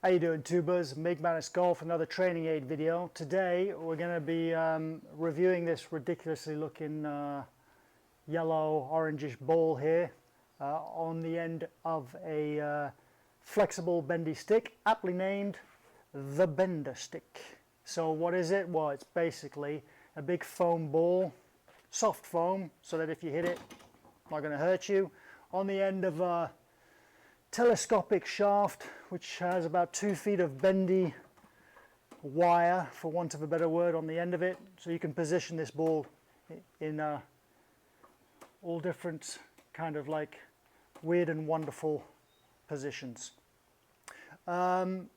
How you doing, tubers? MIGMATIS Golf, another training aid video. Today we're going to be reviewing this ridiculously looking yellow orangish ball here on the end of a flexible bendy stick, aptly named the Bender Stick. So what is it? Well, it's basically a big foam ball, soft foam, so that if you hit it, it's not going to hurt you, on the end of a telescopic shaft which has about 2 feet of bendy wire, for want of a better word, on the end of it, so you can position this ball in all different kind of like weird and wonderful positions. Mine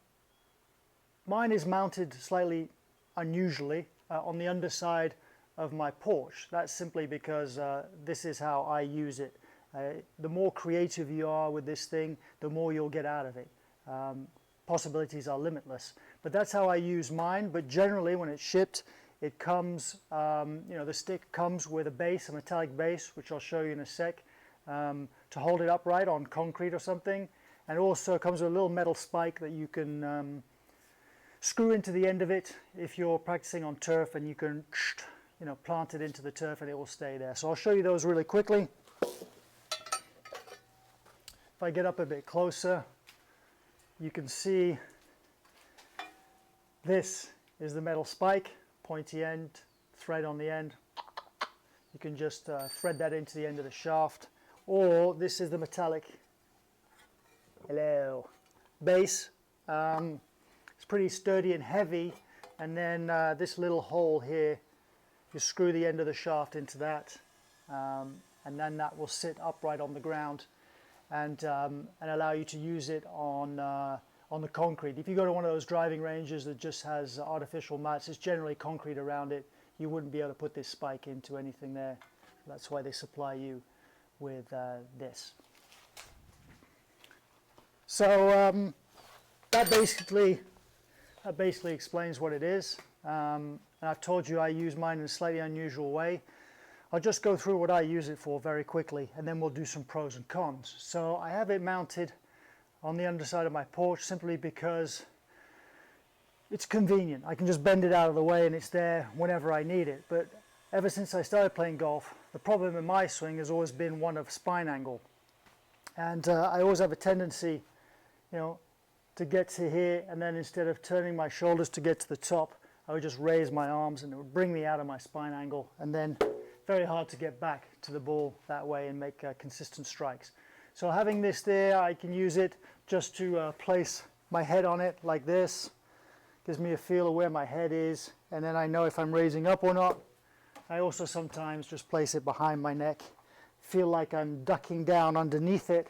is mounted slightly unusually on the underside of my porch. That's simply because this is how I use it. The more creative you are with this thing, the more you'll get out of it. Possibilities are limitless, but that's how I use mine. But generally, when it's shipped, it comes, the stick comes with a base, a metallic base, which I'll show you in a sec, to hold it upright on concrete or something. And also comes with a little metal spike that you can screw into the end of it if you're practicing on turf, and you can, plant it into the turf and it will stay there. So I'll show you those really quickly. If I get up a bit closer, you can see this is the metal spike, pointy end, thread on the end. You can just thread that into the end of the shaft. Or this is the metallic base. It's pretty sturdy and heavy. And then this little hole here, you screw the end of the shaft into that, and then that will sit upright on the ground. And allow you to use it on the concrete. If you go to one of those driving ranges that just has artificial mats, it's generally concrete around it. You wouldn't be able to put this spike into anything there. That's why they supply you with this. So that basically explains what it is. And I've told you I use mine in a slightly unusual way. I'll just go through what I use it for very quickly, and then we'll do some pros and cons. So I have it mounted on the underside of my porch simply because it's convenient. I can just bend it out of the way and it's there whenever I need it. But ever since I started playing golf, the problem in my swing has always been one of spine angle. And I always have a tendency, to get to here, and then instead of turning my shoulders to get to the top, I would just raise my arms and it would bring me out of my spine angle, and then very hard to get back to the ball that way and make consistent strikes. So having this there, I can use it just to place my head on it like this. Gives me a feel of where my head is, and then I know if I'm raising up or not. I also sometimes just place it behind my neck, feel like I'm ducking down underneath it,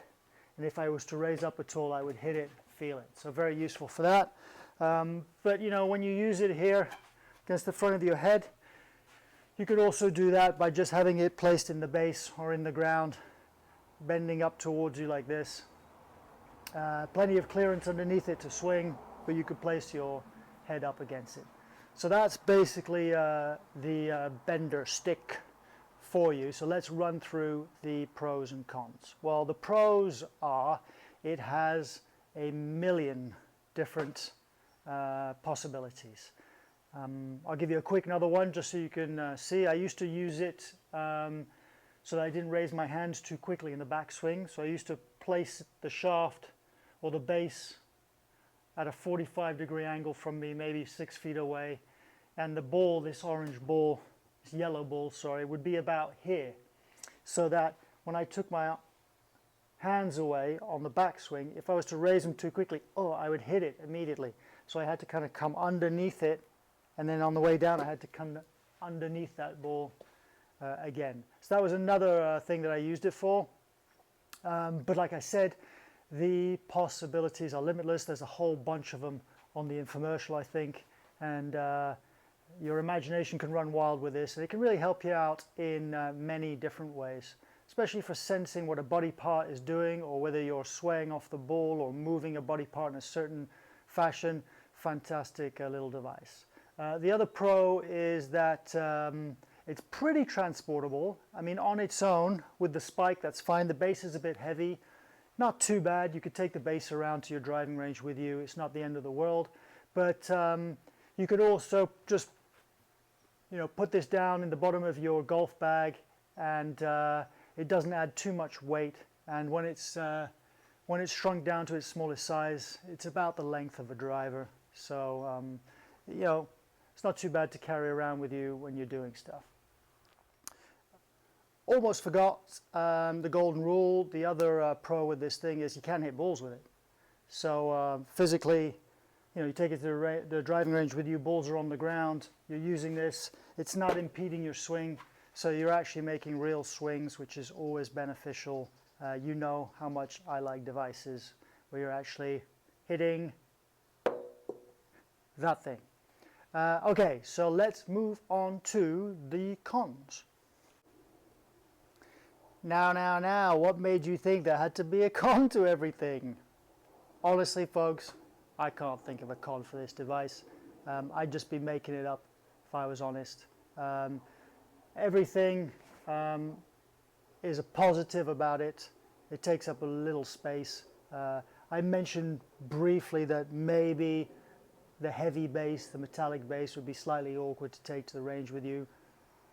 and if I was to raise up at all, I would hit it, feel it. So very useful for that. But when you use it here against the front of your head, you could also do that by just having it placed in the base or in the ground, bending up towards you like this. Plenty of clearance underneath it to swing, but you could place your head up against it. So that's basically the Bender Stick for you. So let's run through the pros and cons. Well, the pros are it has a million different possibilities. I'll give you a quick another one just so you can see. I used to use it so that I didn't raise my hands too quickly in the backswing. So I used to place the shaft or the base at a 45-degree angle from me, maybe 6 feet away. And the ball, this orange ball, this yellow ball, sorry, would be about here. So that when I took my hands away on the backswing, if I was to raise them too quickly, I would hit it immediately. So I had to kind of come underneath it. And then on the way down, I had to come underneath that ball again. So that was another thing that I used it for. But like I said, the possibilities are limitless. There's a whole bunch of them on the infomercial, I think. And your imagination can run wild with this. And it can really help you out in many different ways, especially for sensing what a body part is doing, or whether you're swaying off the ball or moving a body part in a certain fashion. Fantastic little device. The other pro is that it's pretty transportable. I mean, on its own, with the spike, that's fine. The base is a bit heavy. Not too bad. You could take the base around to your driving range with you. It's not the end of the world. But you could also just, put this down in the bottom of your golf bag, and it doesn't add too much weight. And when it's shrunk down to its smallest size, it's about the length of a driver. So, it's not too bad to carry around with you when you're doing stuff. Almost forgot the golden rule. The other pro with this thing is you can hit balls with it. So physically, you take it to the driving range with you, balls are on the ground, you're using this, it's not impeding your swing, so you're actually making real swings, which is always beneficial. You know how much I like devices where you're actually hitting that thing. Okay, so let's move on to the cons. Now, what made you think there had to be a con to everything? Honestly, folks, I can't think of a con for this device. I'd just be making it up if I was honest. Everything is a positive about it. It takes up a little space. I mentioned briefly that maybe the heavy bass, the metallic bass, would be slightly awkward to take to the range with you.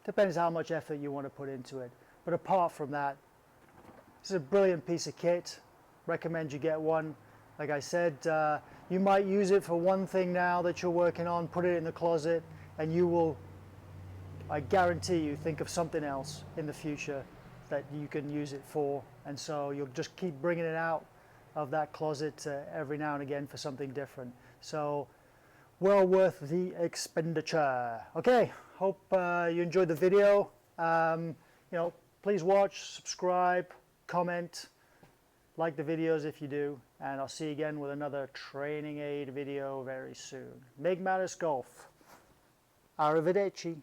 Depends how much effort you want to put into it. But apart from that, this is a brilliant piece of kit. Recommend you get one. Like I said, you might use it for one thing now that you're working on, put it in the closet, and you will, I guarantee you, think of something else in the future that you can use it for. And so you'll just keep bringing it out of that closet every now and again for something different. So well worth the expenditure. Okay, hope you enjoyed the video. Please watch, subscribe, comment, like the videos if you do, and I'll see you again with another training aid video very soon. MIGMATIS Golf. Arrivederci.